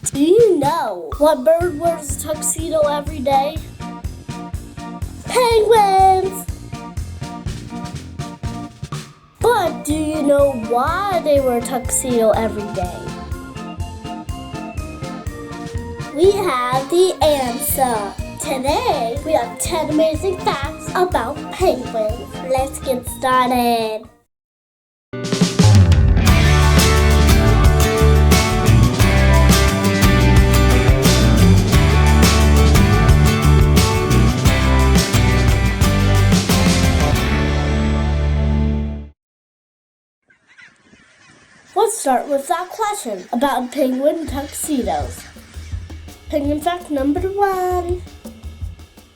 Do you know what bird wears a tuxedo every day? Penguins! But do you know why they wear a tuxedo every day? We have the answer. Today, we have 10 amazing facts about penguins. Let's get started. Let's start with that question about penguin tuxedos. Penguin fact number 1.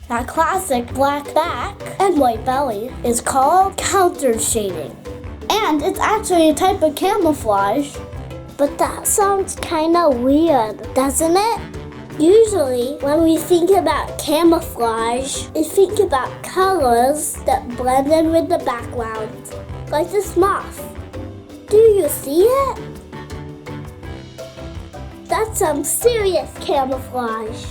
That classic black back and white belly is called countershading. And it's actually a type of camouflage. But that sounds kinda weird, doesn't it? Usually, when we think about camouflage, we think about colors that blend in with the background, like this moth. Do you see it? That's some serious camouflage.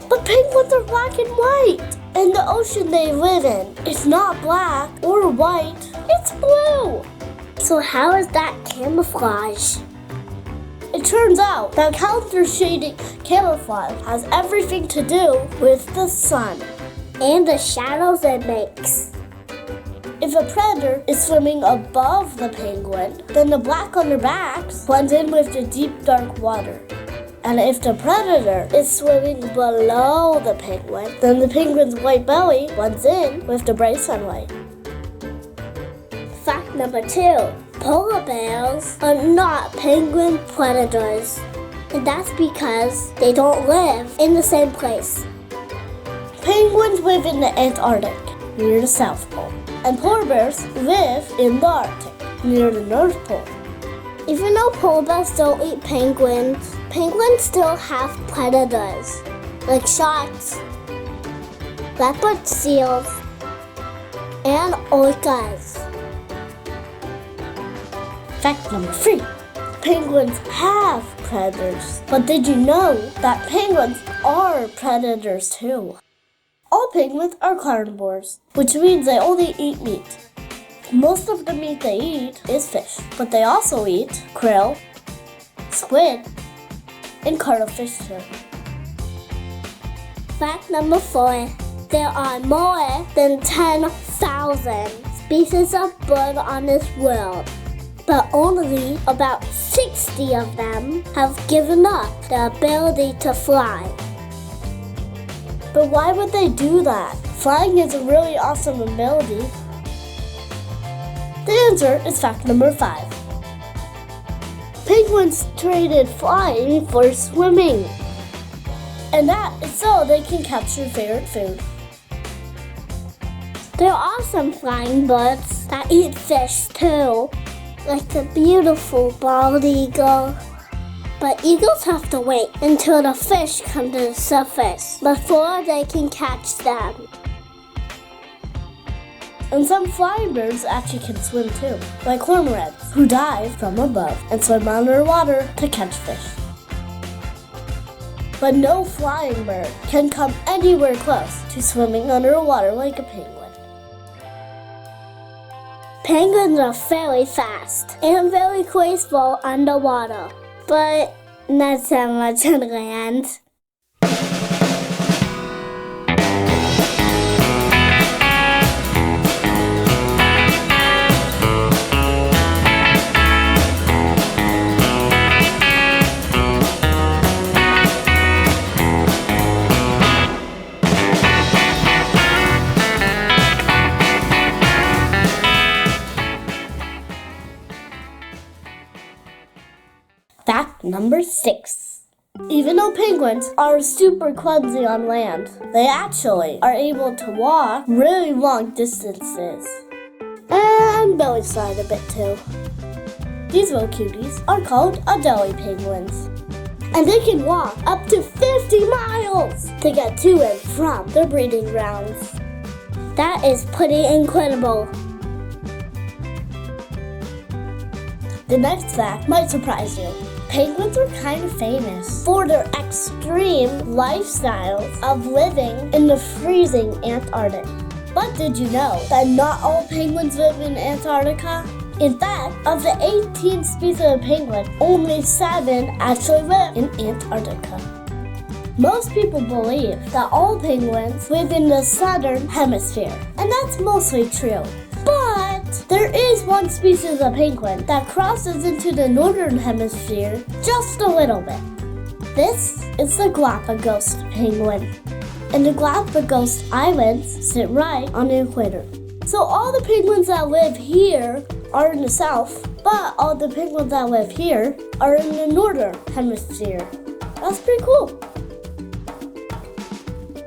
But penguins are black and white, and the ocean they live in is not black or white, it's blue. So how is that camouflage? It turns out that countershading camouflage has everything to do with the sun and the shadows it makes. If a predator is swimming above the penguin, then the black on their backs blends in with the deep dark water. And if the predator is swimming below the penguin, then the penguin's white belly blends in with the bright sunlight. Fact number 2. Polar bears are not penguin predators. And that's because they don't live in the same place. Penguins live in the Antarctic, near the South Pole. And polar bears live in the Arctic, near the North Pole. Even though polar bears don't eat penguins, penguins still have predators, like sharks, leopard seals, and orcas. Fact number 3. Penguins have predators. But did you know that penguins are predators too? All penguins are carnivores, which means they only eat meat. Most of the meat they eat is fish, but they also eat krill, squid, and cuttlefish too. Fact number 4. There are more than 10,000 species of bird on this world, but only about 60 of them have given up the ability to fly. But why would they do that? Flying is a really awesome ability. The answer is fact number 5. Penguins traded flying for swimming. And that is so they can catch their favorite food. There are some flying birds that eat fish too, like the beautiful bald eagle. But eagles have to wait until the fish come to the surface before they can catch them. And some flying birds actually can swim too, like cormorants, who dive from above and swim underwater to catch fish. But no flying bird can come anywhere close to swimming underwater like a penguin. Penguins are very fast and very graceful underwater. But not so much on land. Fact number 6. Even though penguins are super clumsy on land, they actually are able to walk really long distances. And belly slide a bit too. These little cuties are called Adelie penguins. And they can walk up to 50 miles to get to and from their breeding grounds. That is pretty incredible. The next fact might surprise you. Penguins are kind of famous for their extreme lifestyles of living in the freezing Antarctic. But did you know that not all penguins live in Antarctica? In fact, of the 18 species of penguin, only 7 actually live in Antarctica. Most people believe that all penguins live in the southern hemisphere, and that's mostly true. But there is one species of penguin that crosses into the northern hemisphere just a little bit. This is the Galapagos penguin. And the Galapagos Islands sit right on the equator. So all the penguins that live here are in the south, but all the penguins that live here are in the northern hemisphere. That's pretty cool.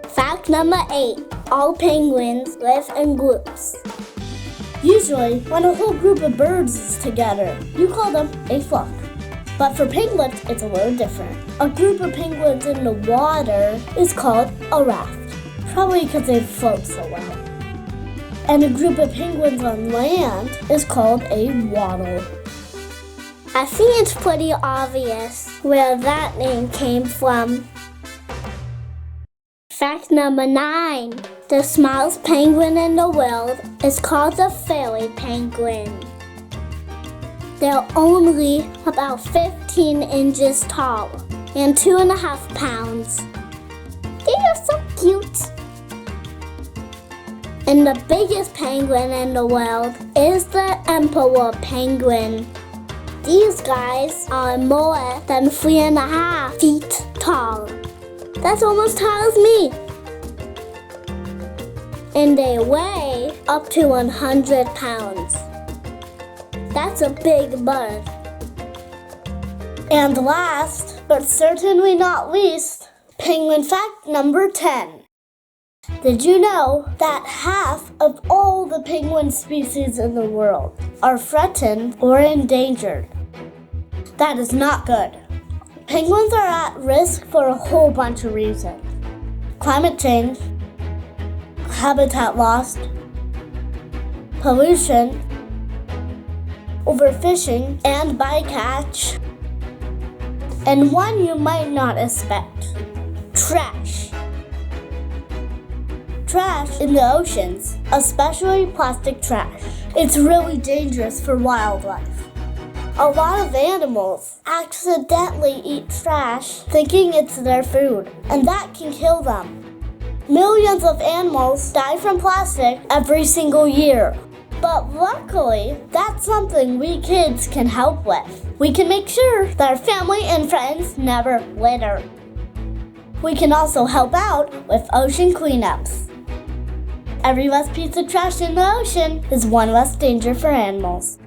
Fact number 8. All penguins live in groups. Usually, when a whole group of birds is together, you call them a flock. But for penguins, it's a little different. A group of penguins in the water is called a raft, probably because they float so well. And a group of penguins on land is called a waddle. I think it's pretty obvious where that name came from. Fact number 9. The smallest penguin in the world is called the fairy penguin. They're only about 15 inches tall and 2.5 pounds. They are so cute. And the biggest penguin in the world is the emperor penguin. These guys are more than 3.5 feet tall. That's almost tall as me. And they weigh up to 100 pounds. That's a big bird. And last, but certainly not least, penguin fact number 10. Did you know that half of all the penguin species in the world are threatened or endangered? That is not good. Penguins are at risk for a whole bunch of reasons. Climate change, habitat loss, pollution, overfishing and bycatch, and one you might not expect, trash. Trash in the oceans, especially plastic trash. It's really dangerous for wildlife. A lot of animals accidentally eat trash thinking it's their food, and that can kill them. Millions of animals die from plastic every single year. But luckily, that's something we kids can help with. We can make sure that our family and friends never litter. We can also help out with ocean cleanups. Every less piece of trash in the ocean is one less danger for animals.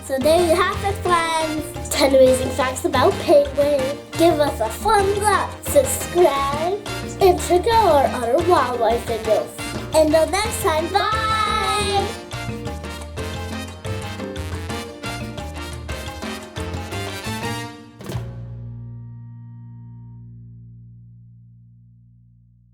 So there you have it, friends. 10 amazing facts about penguins. Give us a thumbs up, subscribe, and check out our other wildlife videos. Until next time, bye!